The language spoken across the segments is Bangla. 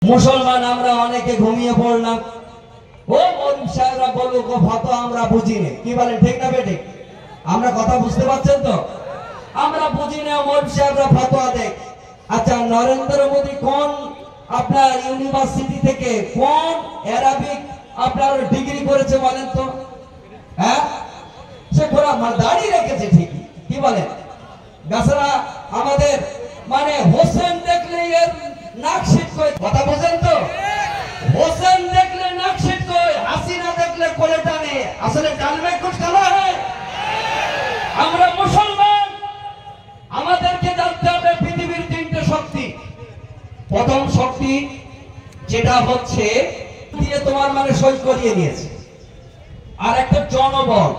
মুসলমান আমরা অনেকে ঘুমিয়ে পড়লাম, ও মৌলভী সাহেবরা বলুক ও ফতোয়া আমরা বুঝি না। কি বলেন, ঠিক না বেঠিক? আমরা কথা বুঝতে পারছেন তো? আমরা বুঝি না, মৌলভী সাহেবরা ফতোয়া দেয়। আচ্ছা, নরেন্দ্র মোদী কোন আপনার ইউনিভার্সিটি থেকে কোন অ্যারাবিক আপনার ডিগ্রি করেছে বলেন তো? হ্যাঁ, সে ঘোড়া দাড়ি রেখেছে ঠিকই, কি বলেন? গাছরা আমাদের মানে হোসেন দেখলে এর নাকশিট কই, কথা বোঝেন তো? হোসেন দেখলে নাকশিট কই, হাসিনা দেখলে কোলে টানে। আসলে টানবে কুছ কালা হয়। আমরা মুসলমান, আমাদেরকে জানতে হবে পৃথিবীর তিনটে শক্তি। প্রথম শক্তি যেটা হচ্ছে দিয়ে তোমার মানে সই করিয়ে নিয়েছে, আর একটা জনবল।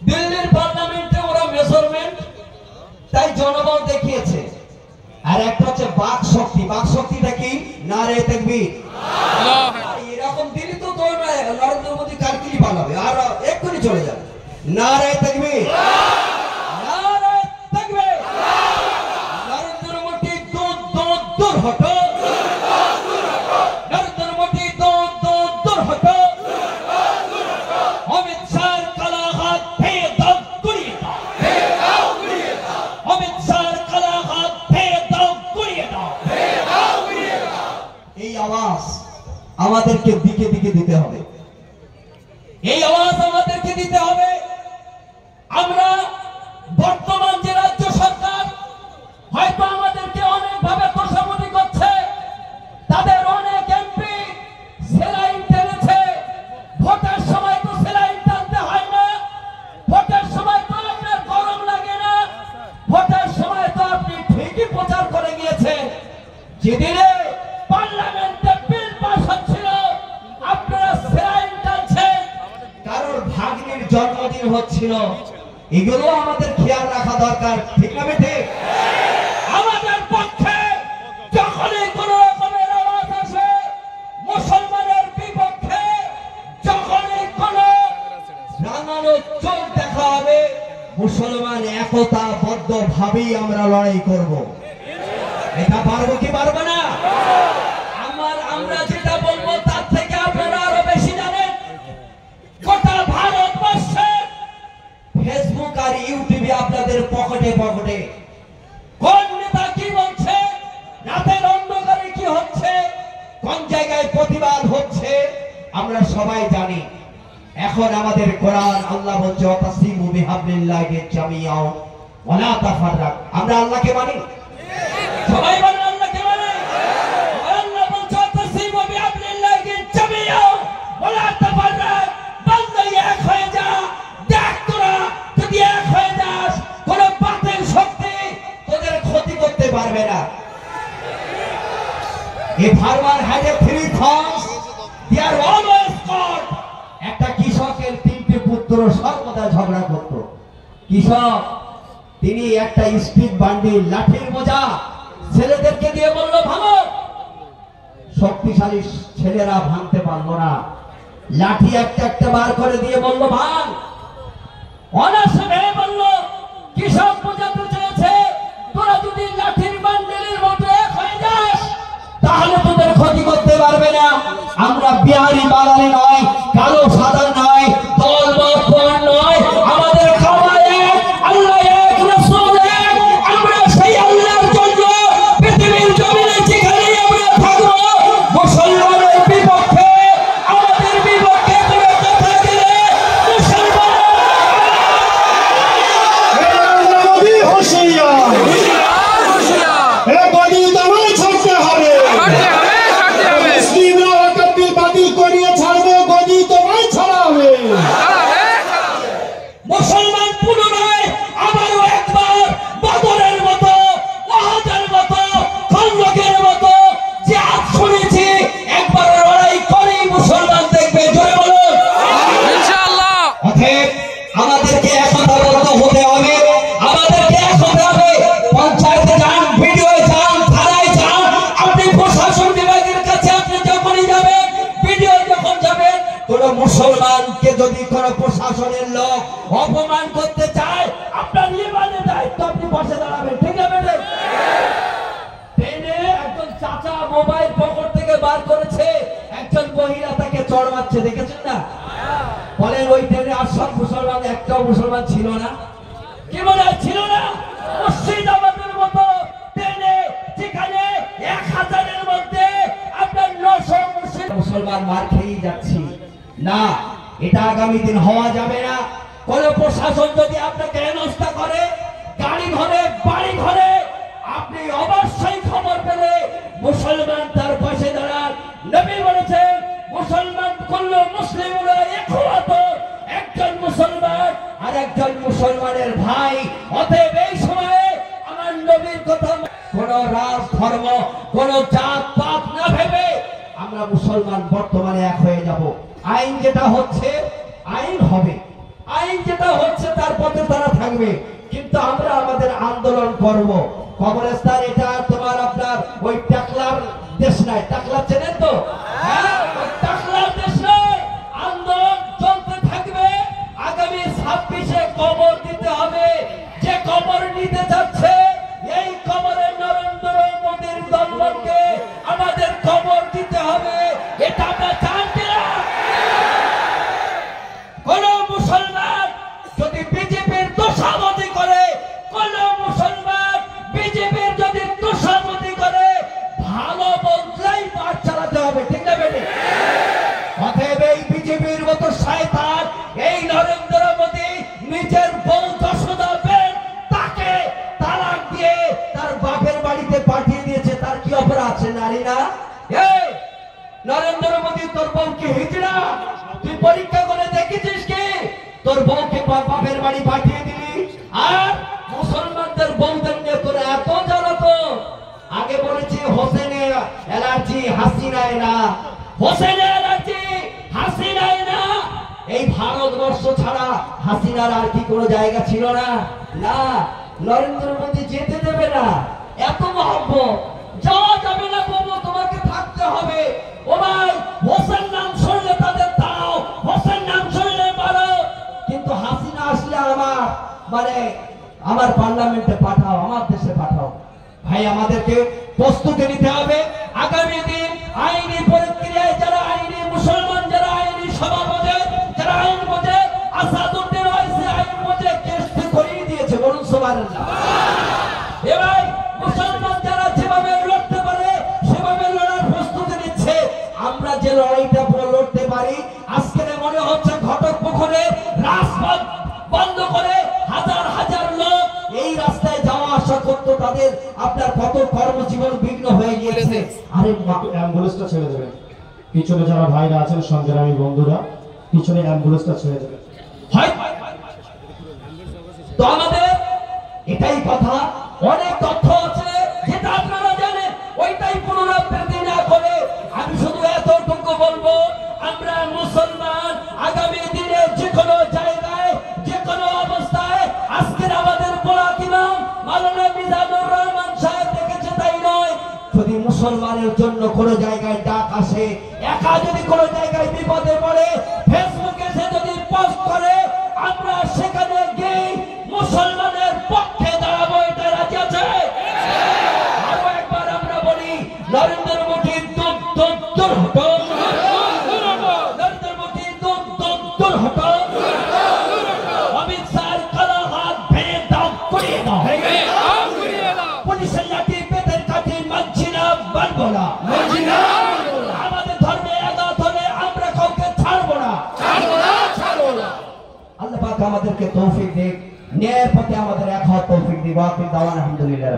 দিল্লির পার্লামেন্টে ওরা মেজারমেন্ট তাই জনবল দেখিয়েছে। আর একটা হচ্ছে বাক শক্তি। বাক শক্তিটা কি? নারে তাকবীর। এরকম দিনই তো নরেন্দ্র মোদী কারকিলি বানাবে আর এক্ষুনি চলে যাবে। নারে তাকবীর, নারে তাকবীর। নরেন্দ্র মোদী দূর দূর দূর হটো, নরেন্দ্র মোদী দূর দূর দূর হটো। অমিত শাহ কালা হাত ভেঙে দাও, গুড়িয়ে দাও, অমিত শাহ কালা হাত ভেঙে দাও, গুড়িয়ে দাও। এই আওয়াজ আমাদেরকে দিকে দিকে দিতে হবে, এই আওয়াজ আমাদেরকে দিতে হবে। আমরা বর্তমান যে রাজ্য সরকার হয়তো আমাদেরকে অনেকভাবে তোষামোদি করছে, তাদের অনেক এমপি সেলাইন টেনেছে। ভোটের সময় তো সেলাইন টানতে হয় না, ভোটের সময় তো আপনার গরম লাগে না, ভোটের সময় তো আপনি ঠিকই প্রচার করে গিয়েছেন। যেদিনে পার্লামেন্টে বিল পাস হচ্ছিল আপনারা সেলাইন টানছেন, কারোর ভাগ্নির জন্মদিন হচ্ছিল। এগুলো আমাদের খেয়াল রাখা দরকার, ঠিক না বেঠিক? আমাদের পক্ষে যখনই কোন রকমের আওয়াজ আসে মুসলমানের বিপক্ষে, যখনই কোন রাঙানো চোখ দেখা হবে, মুসলমান একতাবদ্ধ ভাবেই আমরা লড়াই করব। এটা পারবো কি পারবো না? আমরা যেটা বলবো তার থেকে আপনারা আরো বেশি জানেন। গোটা ভারতবর্ষে ফেসবুক আর ইউটিউবে আপনাদের পকেটে পকেটে কোন নেতা কি বলছে, রাতের অন্ধকারে কি হচ্ছে, কোন জায়গায় প্রতিবাদ হচ্ছে, আমরা সবাই জানি। এখন আমাদের কোরআন আল্লাহ বলছে ওয়াতাসিমু বিহাবলিল্লাহি জামিআন ওয়া লা তাফাররাক। আমরা আল্লাহকে মানি, সবাই বলেন আল্লাহকে মানি। আল্লাহ বলছে ওয়াতাসিমু বিহাবলিল্লাহি জামিআন ওয়া লা তাফাররাক। বান্দা এক হয়ে যা, দেখ তোরা যদি এক হয়ে যাস কোন বাতিল শক্তি তোদের ক্ষতি করতে পারবে না। এই farmer has a three thorns, they are always cut. একটা কৃষকের তিনটে পুত্র সর্বদা ঝগড়া করত। কৃষক তিনি একটা স্পিড বান্ডিল লাঠির বোঝা ছেলেদেরকে দিয়ে বলল ভাঙো। শক্তিশালী ছেলেরা ভাঙতে পারল না, লাঠি একটা একটা বার করে দিয়ে বলল ভাঙ। অনাসে ভেবে বলল কৃষক বোঝাতে চেয়েছে তোরা যদি লাঠির বান্ডিলের মতো এক হয়ে যাস তাহলে তোদের ক্ষতি করতে পারবে না। আমরা বিহারি বাঙালি নয়, কালো সাদা নয়, দল মত নয়, আমাদের খাওয়া এক, আল্লাহ এক, রাসূল এক। আমরা সেই আল্লাহর জন্য পৃথিবীর জমিনে যেখানে আমরা থাকবো মুসলমানের বিপক্ষে, আমাদের বিপক্ষে কোনো কথা দিলে মুসলমান মুসলিমরা ওয়াকফ বিল বাতিল করিয়ে ছাড়বে, গদি তোমায় ছাড়া যাচ্ছে, দেখেছেন না? বলেন ওই ট্রেনে আর সব মুসলমান, একটাও মুসলমান ছিল না? কি বলে ছিল না? মুর্শিদাবাদের মতো ট্রেনে যেখানে 1000-এর মধ্যে আপনার 900 মুসলমান মার খেয়েই যাচ্ছি না, এটা আগামী দিন হওয়া যাবে না। কোন প্রশাসন যদি আপনাকে হেনস্থা করে গাড়ি ঘরে বাড়ি ঘরে, আপনি অবশ্যই খবর পেলে মুসলমান তার পাশে দাঁড়ান। নবী বলেছেন মুসলমান কুল্লু মুসলিমুনা ইখওয়াতু, একজন মুসলমান আর একজন মুসলমানের ভাই। অতএব এই সময়ে আমার নবীর কথা, কোন রাজ ধর্ম কোন জাত পাত না ভেবে আমরা মুসলমান বর্তমানে এক হয়ে যাব। আইন যেটা হচ্ছে আইন হবে, আইন যেটা হচ্ছে তার পথে তারা থাকবে, কিন্তু আমরা আমাদের আন্দোলন করব। কবরস্থান এটা তোমার আপনার ওই টাকলার দেশ নাই, টাকলা চেনেন তো? হ্যাঁ, ওই টাকলার দেশ নয়। আন্দোলন চলতে থাকবে। আগামী 26-এ কবর দিতে হবে। যে কবর নিতে যাচ্ছে এই কবরে নরেন্দ্র মোদীর দলবলকে আমাদের কবর দিতে হবে। এটা আমরা জানতে না। কোন মুসলমান যদি বিজেপির তোষামতি করে, কোন মুসলমান বিজেপির যদি তোষামতি করে, ভালো বললেই পাঠ চালাতে হবে, ঠিক না বেটি? অতএব এই বিজেপির মতো শয়তান এই নরেন্দ্র মোদী নিজের বউ যশোদা বেন তাকে তালাক দিয়ে তার বাপের বাড়িতে পাঠিয়ে দিয়েছে। তার কি অপরাধ আছে? নারী না? এই নরেন্দ্র মোদী, তোর বউ কি হিজড়া? তুই পরীক্ষা করে দেখেছিস কি? তোর বউকে বাপের বাড়ি পাঠিয়ে দিলি, আর মুসলমানদের বউদের নিয়ে তোর এত জ্বালাতো। আগে বলেছি হোসেনের অ্যালার্জি হাসিনায় না, হোসেনের অ্যালার্জি হাসিনায় না। এই ভারতবর্ষ ছাড়া হাসিনার আর কি কোনো জায়গা ছিল না? না, নরেন্দ্র মোদী যেতে দেবে না। এত মহব্বত, যাওয়া যাবে না বাবু, তোমাকে থাকতে হবে। ও ভাই, হোসেন নাম শুনলে তাদের দাও, হোসেন নাম শুনলে মারো, কিন্তু হাসিনা আসলে আমার পার্লামেন্টে পাঠাও, আমার দেশে পাঠাও। ভাই, আমাদেরকে প্রস্তুতি নিতে হবে। আগামী দিন আইনি প্রক্রিয়ায় যারা আইনি মুসলমান, যারা আইনি সভা বোঝে, যারা আইন বোঝে, আসাদুদ্দিন ওয়াইসি আইন বোঝে কেস করিয়ে দিয়েছে। বলুন সুবহানাল্লাহ। এবার মুসলমান যারা যেভাবে লড়তে পারে সেভাবে লড়ার প্রস্তুতি নিচ্ছে। আমরা যে লড়াইটা লড়তে পারি, আজকের মনে হচ্ছে ঘটক পুকুরে রাজপথ বন্ধ করে হাজার হাজার লোক এই রাস্তায় যাওয়া আসা করতো, তাদের আপনার কত কর্মজীবন বিঘ্ন হয়ে গিয়েছে। আরে অ্যাম্বুলেন্সটা ছেড়ে দেবেন, পিছনে যারা ভাইরা আছেন সংগ্রামী বন্ধুরা, পিছনে অ্যাম্বুলেন্সটা ছেড়ে দেবেন। তো আমাদের এটাই কথা, অনেক তথ্য আছে যেটা আপনারা জানেন, ওইটাই পুনরাবৃত্তি না করে আমি শুধু এতটুকু বলবো, আমরা মুসলমান আগামী দিনে যে কোনো জায়গায় যে কোনো অবস্থায়, আজকের আমাদের বোলাক ইমাম মাওলানা মিজানুর রহমান সাহেব দেখেছে তাই নয়, যদি মুসলমানের জন্য কোনো জায়গায় ডাক আসে, একা যদি কোনো জায়গায় বিপদে পড়ে, ফেসবুকে সে যদি পোস্ট করে, আমরা সেখানে গিয়ে মুসলমানের পক্ষে দাঁড়াবো। এটা রাজি আছে? আরো একবার আমরা বলি, নরেন্দ্র মোদী দূর দূর দূর হটো, নরেন্দ্র মোদী দূর দূর দূর হটো, অমিত শাহ কালো হাত ভেঙে দাও, করিয়ে দাও, পুলিশের লাঠি পেটের কাঠি মানছি না, মানবো না। আমাদের ধর্মে আঘাত হলে আমরা কাউকে ছাড়বো না। আল্লাহ পাক আমাদেরকে তৌফিক দিক, ন্যায়ের পথে আমাদের এক হওয়ার তৌফিক দিক। আলহামদুলিল্লাহ।